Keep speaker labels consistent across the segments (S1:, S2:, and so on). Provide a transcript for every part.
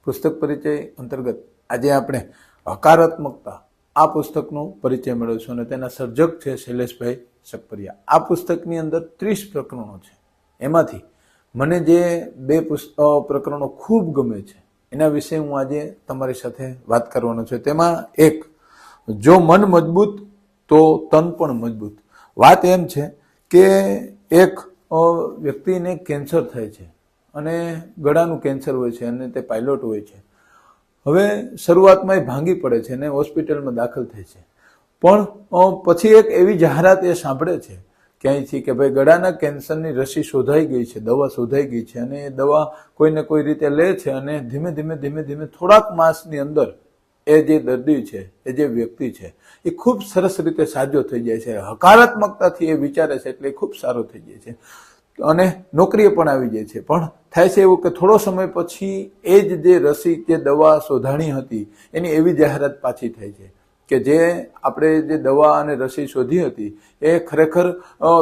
S1: પુસ્તક પરિચય અંતર્ગત આજે આપણે હકારાત્મકતા આ પુસ્તકનો પરિચય મેળવીશું અને તેના સર્જક છે શૈલેષભાઈ સકપરિયા। આ પુસ્તકની અંદર 30 પ્રકરણો છે। એમાંથી મને જે બે પ્રકરણો ખૂબ ગમે છે એના વિશે હું આજે તમારી સાથે વાત કરવાનો છું। તેમાં એક, જો મન મજબૂત તો તન પણ મજબૂત। વાત એમ છે કે એક વ્યક્તિને કેન્સર થાય છે અને ગળાનું કેન્સર હોય છે અને તે પાયલોટ હોય છે। હવે શરૂઆતમાં એ ભાંગી પડે છે અને હોસ્પિટલમાં દાખલ થાય છે, પણ પછી એક એવી જાહેરાત એ સાંભળે છે ક્યાંયથી કે ભાઈ ગળાના કેન્સરની રસી શોધાઈ ગઈ છે, દવા શોધાઈ ગઈ છે અને એ દવા કોઈને કોઈ રીતે લે છે અને ધીમે ધીમે થોડાક માસની અંદર એ જે દર્દી છે, એ જે વ્યક્તિ છે, એ ખૂબ સરસ રીતે સાજો થઈ જાય છે। હકારાત્મકતાથી એ વિચારે છે એટલે એ ખૂબ સારો થઈ જાય છે અને નોકરીએ પણ આવી જાય છે। પણ થાય છે એવું કે થોડો સમય પછી એ જ જે રસી કે દવા શોધાણી હતી એની એવી જાહેરાત પાછી થાય છે કે જે આપણે જે દવા અને રસી શોધી હતી એ ખરેખર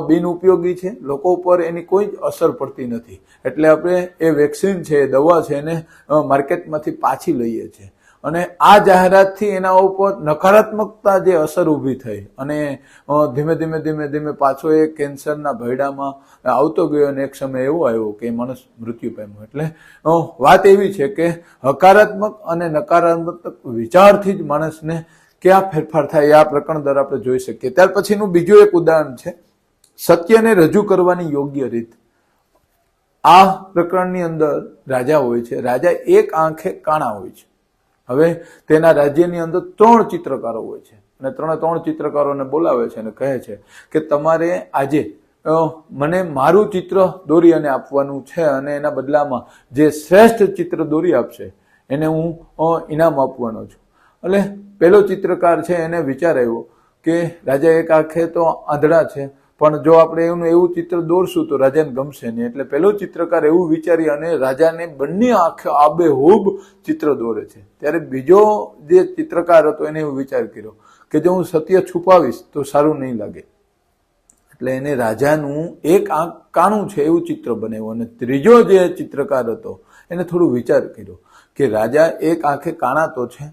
S1: બિનઉપયોગી છે, લોકો ઉપર એની કોઈ જ અસર પડતી નથી, એટલે આપણે એ વેક્સિન છે, એ દવા છે એને માર્કેટમાંથી પાછી લઈએ છીએ। અને આ જાહેરાતથી એના ઉપર નકારાત્મકતા જે અસર ઊભી થઈ અને ધીમે પાછો એ કેન્સરના ભયડામાં આવતો ગયો અને એક સમય એવો આવ્યો કે માણસ મૃત્યુ પામ્યો। એટલે વાત એવી છે કે હકારાત્મક અને નકારાત્મક વિચારથી જ માણસને ક્યાં ફેરફાર થાય આ પ્રકરણ દ્વારા આપણે જોઈ શકીએ। ત્યાર પછીનું બીજું એક ઉદાહરણ છે, સત્યને રજૂ કરવાની યોગ્ય રીત। આ પ્રકરણની અંદર રાજા હોય છે, રાજા એક આંખે કાણા હોય છે। હવે તેના રાજ્યની અંદર 3 ચિત્રકારો હોય છે અને 3 ચિત્રકારોને બોલાવે છે અને કહે છે કે તમારે આજે મને મારું ચિત્ર દોરી અને આપવાનું છે અને એના બદલામાં જે શ્રેષ્ઠ ચિત્ર દોરી આપશે એને હું ઇનામ આપવાનો છું। એટલે પેલો ચિત્રકાર છે એને વિચાર આવ્યો કે રાજા એક આંખે તો આંધળા છે, પણ જો આપણે એનું એવું ચિત્ર દોરશું તો રાજાને ગમશે નહીં, એટલે પેલો ચિત્રકાર એવું વિચારી અને રાજાને બંને આંખે આબેહૂબ ચિત્ર દોરે છે। ત્યારે બીજો જે ચિત્રકાર હતો એને એવું વિચાર કર્યો કે જો હું સત્ય છુપાવીશ તો સારું નહીં લાગે, એટલે એને રાજાનું એક આંખ કાણું છે એવું ચિત્ર બનાવ્યું। અને ત્રીજો જે ચિત્રકાર હતો એને થોડું વિચાર કર્યો કે રાજા એક આંખે કાણા તો છે,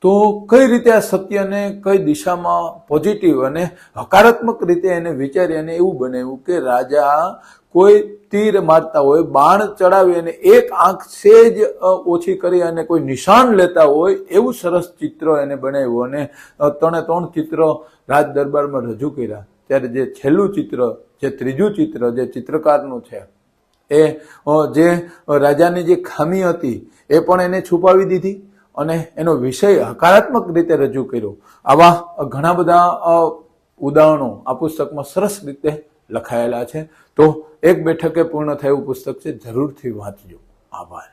S1: તો કઈ રીતે આ સત્યને કઈ દિશામાં પોઝિટિવ અને હકારાત્મક રીતે એને વિચારી અને એવું બનાવ્યું કે રાજા કોઈ તીર મારતા હોય, બાણ ચડાવી અને એક આંખ સેજ ઓછી કરી અને કોઈ નિશાન લેતા હોય એવું સરસ ચિત્ર એને બનાવ્યું અને 3 ચિત્ર રાજ દરબારમાં રજૂ કર્યા। ત્યારે જે છેલ્લું ચિત્ર, જે ત્રીજું ચિત્ર જે ચિત્રકારનું છે એ જે રાજાની જે ખામી હતી એ પણ એને છુપાવી દીધી અને એનો વિષય હકારાત્મક રીતે રજૂ કર્યો। આવા ઘણા બધા ઉદાહરણો આ પુસ્તકમાં સરસ રીતે લખાયેલા છે। તો એક બેઠકે પૂર્ણ થયું પુસ્તક છે, જરૂરથી વાંચજો। આભાર।